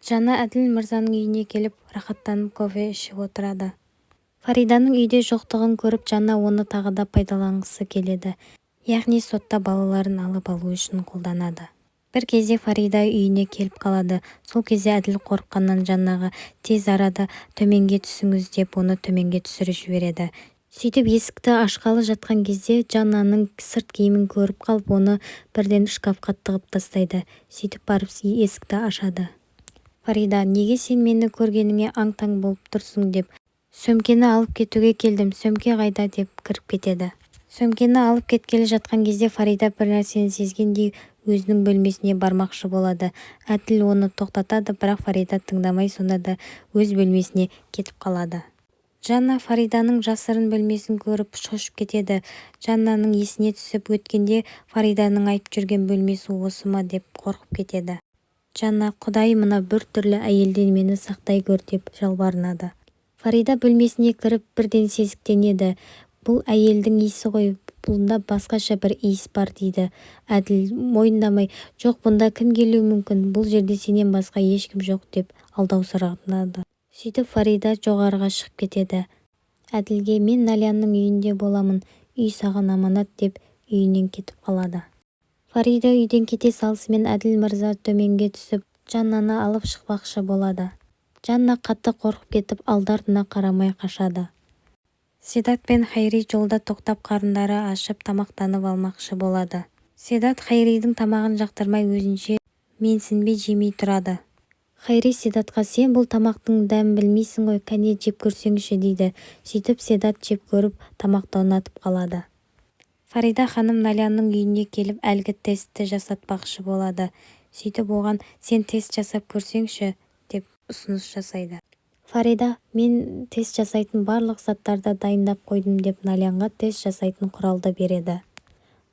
Жанна Әділ мырзаның үйіне келіп, рахаттанып кофе ішіп отырады. Фариданың үйде жоқтығын көріп, Жанна оны тағы да пайдаланғысы келеді. Яғни сотта балаларын алып алу үшін қолданады. Бір кезде Фарида үйіне келіп қалады. Сол кезде Әділ қорыққаннан Жаннаға тез арада төменге түсіңіз деп оны төменге түсіріп жібереді. Сөйтіп есікті ашқалы жатқан кезде Жаннаның сырт киімін көріп қалып, оны бірден шкафқа тығып тастайды. Сөйтіп барып есікті ашады. Фарида, неге сен мені көргеніңе аң-таң болып тұрсың деп, сөмкені алып кетуге келдім, сөмке қайда деп кіріп кетеді. Сөмкені алып кеткелі жатқан кезде Фарида бір нәрсені сезгендей өзінің бөлмесіне бармақшы болады. Әділ оны тоқтатады, бірақ Фарида тыңдамай, сонда да өз бөлмесіне кетіп қалады. Жанна Фариданың жасырын бөлмесін көріп шошып кетеді. Жаннаның есіне түсіп өткенде Фариданың айтып жүрген бөлмесі осы ма деп қорқып кетеді. Жанна, Құдай мына бір түрлі әйелден мені сақтай көр деп жалбарынады. Фарида бөлмесіне кіріп бірден сезіктенеді. Бұл әйелдің иісі ғой, бұнда басқаша бір иіс бар дейді. Әділ мойындамай, жоқ, бұнда кім келуі мүмкін, бұл жерде сенен басқа ешкім жоқ деп алдаусыратады. Сөйтіп Фарида жоғарыға шығып кетеді. Әділге, мен Налянның үйінде боламын, үй саған аманат деп үйінен кетіп қалады. Фарида үйден кете салысымен Әділ мырза төменге түсіп, Жаннаны алып шықпақшы болады. Жанна қатты қорқып кетіп, алды-артына қарамай қашады. Седат пен Хайри жолда тоқтап қарындары ашып тамақтанып алмақшы болады. Седат Хайридің тамағын жақтырмай өзінше менсінбей жемей тұрады. Хайри Седатқа, сен бұл тамақтың дәмін білмейсің ғой, кәне жеп көрсеңші дейді. Сөйтіп Седат жеп көріп, тамақты ұнатып қалады. Фарида ханым Налянның үйіне келіп әлгі тестті жасатпақшы болады. Сөйтіп оған, сен тест жасап көрсеңші деп ұсыныс жасайды. Фарида, мен тест жасайтын барлық заттарды дайындап қойдым деп Налянға тест жасайтын құралды береді.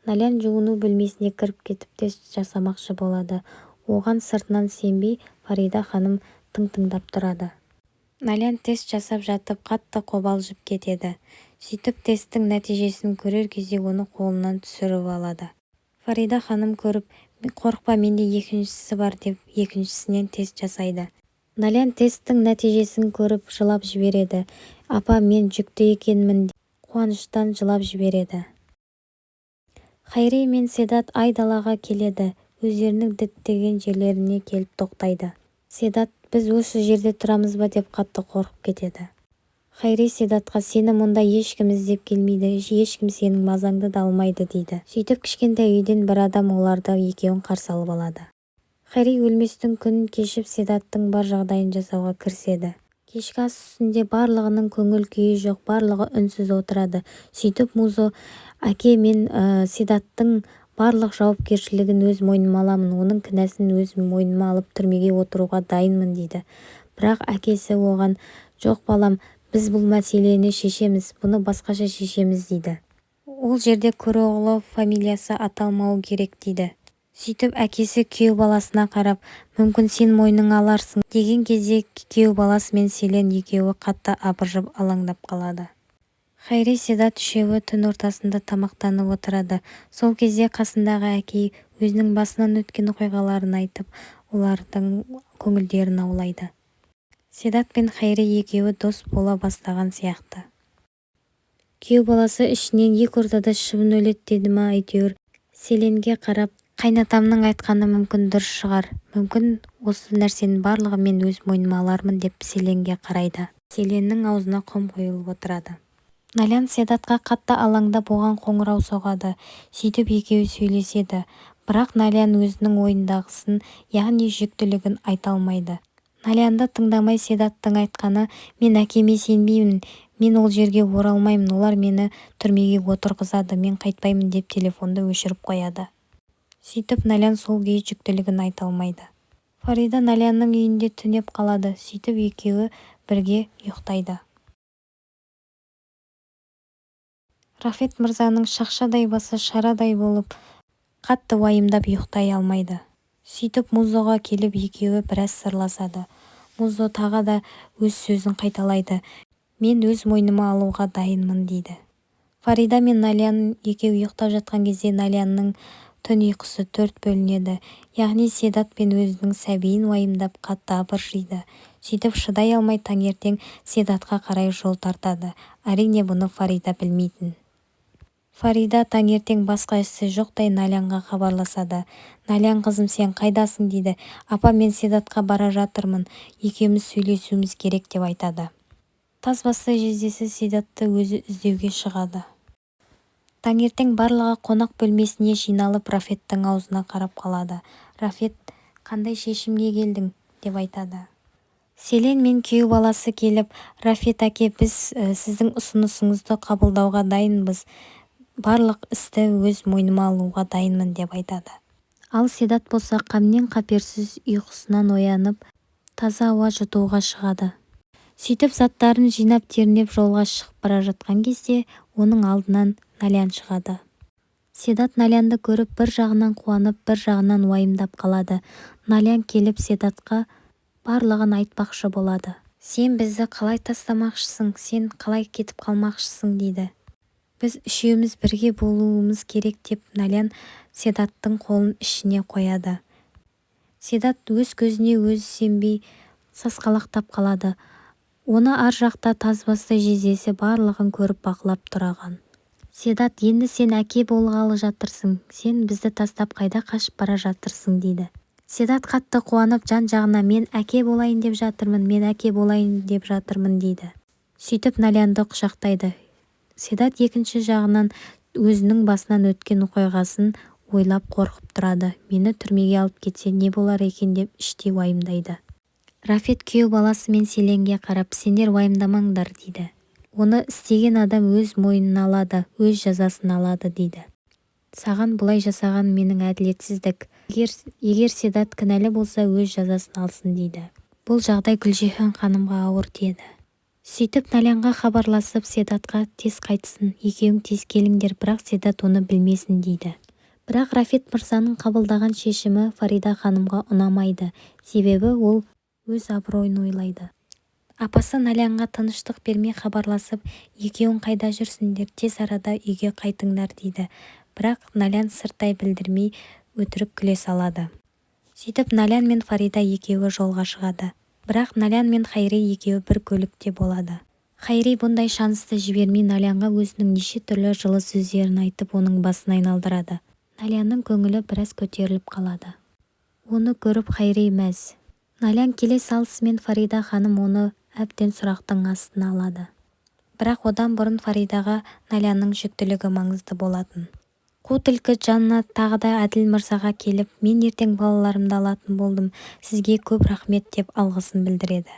Налян жуыну бөлмесіне кіріп кетіп тест жасамақшы болады. Оған сыртынан сенбей Фарида ханым тыңдап тұрады. Налян тест жасап жатып қатты қобалжып кетеді. Сөйтіп тесттің нәтижесін көрер кезде оны қолынан түсіріп алады. Фарида ханым көріп, қорықпа, менде екіншісі бар деп екіншісінен тест жасайды. Налян тесттің нәтижесін көріп жылап жібереді. Апа, мен жүкті екенмін деп қуаныштан жылап жібереді. Хайри мен Седат айдалаға келеді. Өздерінің діттеген жерлеріне келіп тоқтайды. Седат, біз осы жерде тұрамыз ба деп қатты қорқып кетеді. Хайри Седатқа, сені мұнда ешкім іздеп келмейді, ешкім сенің мазаңды да алмайды дейді. Сөйтіп кішкентай үйден бір адам оларды екеуін қарсы алып алады. Хайри өлместің күнін кешіп Седаттың бар жағдайын жасауға кіріседі. Кешкі ас үстінде барлығының көңіл күйі жоқ, барлығы үнсіз отырады. Сөйтіп Музо, әке, мен Седаттың барлық жауапкершілігін өз мойныма аламын, оның кінәсін өз мойныма алып түрмеге отыруға дайынмын дейді. Бірақ әкесі оған, жоқ балам, біз бұл мәселені шешеміз, бұны басқаша шешеміз дейді. Ол жерде Көроғлы фамилиясы аталмауы керек дейді. Сөйтіп әкесі күйеу баласына қарап, мүмкін сен мойныңа аларсың деген кезде күйеу баласы мен Селен екеуі қатты абыржып алаңдап қалады. Хайри Седат үшеуі түн ортасында тамақтанып отырады. Сол кезде қасындағы әкей өзінің басынан өткен оқиғаларын айтып, олардың көңілдерін аулайды. Седат пен Хайри екеуі дос бола бастаған сияқты. Күйеу баласы ішінен екі ортада шыбын өледі деді ма әйтеуір. Селенге қарап, қайнатамның айтқаны мүмкін дұрыс шығар. Мүмкін осы нәрсенің барлығы мен өз мойныма алармын деп Селенге қарайды. Селеннің аузына құм құйылып отырады. Налян Седатқа қатты алаңдап оған қоңырау соғады. Сөйтіп екеуі сөйлеседі. Бірақ Налян өзінің ойындағысын, яғни жүктілігін айта алмайды. Налянды тыңдамай Седаттың айтқаны, мен әкеме сенбеймін, мен ол жерге оралмаймын, олар мені түрмеге отырғызады, мен қайтпаймын деп телефонды өшіріп қояды. Сөйтіп Налян сол күйі жүктілігін айта алмайды. Фарида Налянның үйінде түнеп қалады. Сөйтіп екеуі бірге ұйықтайды. Рафет мырзаның шақшадай басы шарадай болып, қатты уайымдап ұйықтай алмайды. Сөйтіп Музоға келіп екеуі біраз сырласады. Музо тағы да өз сөзін қайталайды. Мен өз мойныма алуға дайынмын дейді. Фарида мен Налян екеуі ұйықтап жатқан кезде Налянның түн ұйқысы 4 бөлінеді. Яғни Седат пен өзінің сәбиін уайымдап қатты абыржиды. Сөйтіп шыдай алмай таңертең Седатқа қарай жол тартады. Әрине бұны Фарида білмейтін. Фарида таңертең басқа ісі жоқтай Налянға хабарласады. Налян, қызым, сен қайдасың дейді. Апа, мен Седатқа бара жатырмын. Екеуміз сөйлесуіміз керек деп айтады. Тазбасты жездесі Седатты өзі іздеуге шығады. Таңертең барлығы қонақ бөлмесіне жиналып Рафеттің аузына қарап қалады. Рафет, қандай шешімге келдің деп айтады. Селен мен күйеу баласы келіп, Рафет әке, біз сіздің ұсынысыңызды қабылдауға дайынбыз. Барлық істі өз мойныма алуға дайынмын деп айтады. Ал Седат болса қамнен қаперсіз ұйқысынан оянып, таза ауа жұтуға шығады. Сөйтіп заттарын жинап тернеп жолға шығып бара жатқан кезде оның алдынан Налян шығады. Седат Налянды көріп бір жағынан қуанып, бір жағынан уайымдап қалады. Налян келіп Седатқа барлығын айтпақшы болады. Сен бізді қалай тастамақшысың, сен қалай кетіп қалмақшысың дейді. Біз үшеуміз бірге болуымыз керек деп Налян Седаттың қолын ішіне қояды. Седат өз көзіне өзі сенбей сасқалақтап қалады. Оны ар жақта Тазбасты жездесі барлығын көріп бақылап тұрған. Седат, енді сен әке болғалы жатырсың, сен бізді тастап қайда қашып бара жатырсың дейді. Седат қатты қуанып жан-жағына мен әке болайын деп жатырмын, мен әке болайын деп жатырмын дейді. Сөйтіп Налянды құшақтайды. Седат екінші жағынан өзінің басынан өткен оқиғасын ойлап қорқып тұрады. Мені түрмеге алып кетсе не болар екен деп іштей уайымдайды. Рафет күйеу баласы мен Селенге қарап, сендер уайымдамаңдар дейді. Оны істеген адам өз мойнына алады, өз жазасын алады дейді. Саған бұлай жасаған менің әділетсіздік. Егер Седат кінәлі болса өз жазасын алсын дейді. Бұл жағдай Гүлжихан ханымға ауыр тиеді. Сөйтіп Налянға хабарласып Седатқа тез қайтсын, екеуің тез келіңдер, бірақ Седат оны білмесін дейді. Бірақ Рафет мырзаның қабылдаған шешімі Фарида ханымға ұнамайды. Себебі ол өз абыройын ойлайды. Апасы Налянға тыныштық бермей хабарласып, екеуің қайда жүрсіңдер, тез арада үйге қайтыңдар дейді. Бірақ Налян сырттай білдірмей өтірік күле салады. Сөйтіп Налян мен Фарида екеуі жолға шығады. Бірақ Налян мен Хайри екеуі бір көлікте болады. Хайри бұндай шансты жібермей Налянға өзінің неше түрлі жылы сөздерін айтып, оның басын айналдырады. Налянның көңілі біраз көтеріліп қалады. Оны көріп Хайри мәз. Налян келе салысымен Фарида ханым оны әбден сұрақтың астына алады. Бірақ одан бұрын Фаридаға Налянның жүктілігі маңызды болатын. Қу түлкі жанына тағы да Әділ мырзаға келіп, мен ертең балаларымды алатын болдым, сізге көп рахмет деп алғысын білдіреді.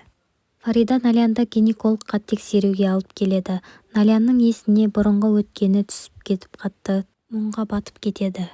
Фарида Налянды гинекологқа тексеруге алып келеді. Налянның есіне бұрынғы өткені түсіп кетіп қатты мұңға батып кетеді.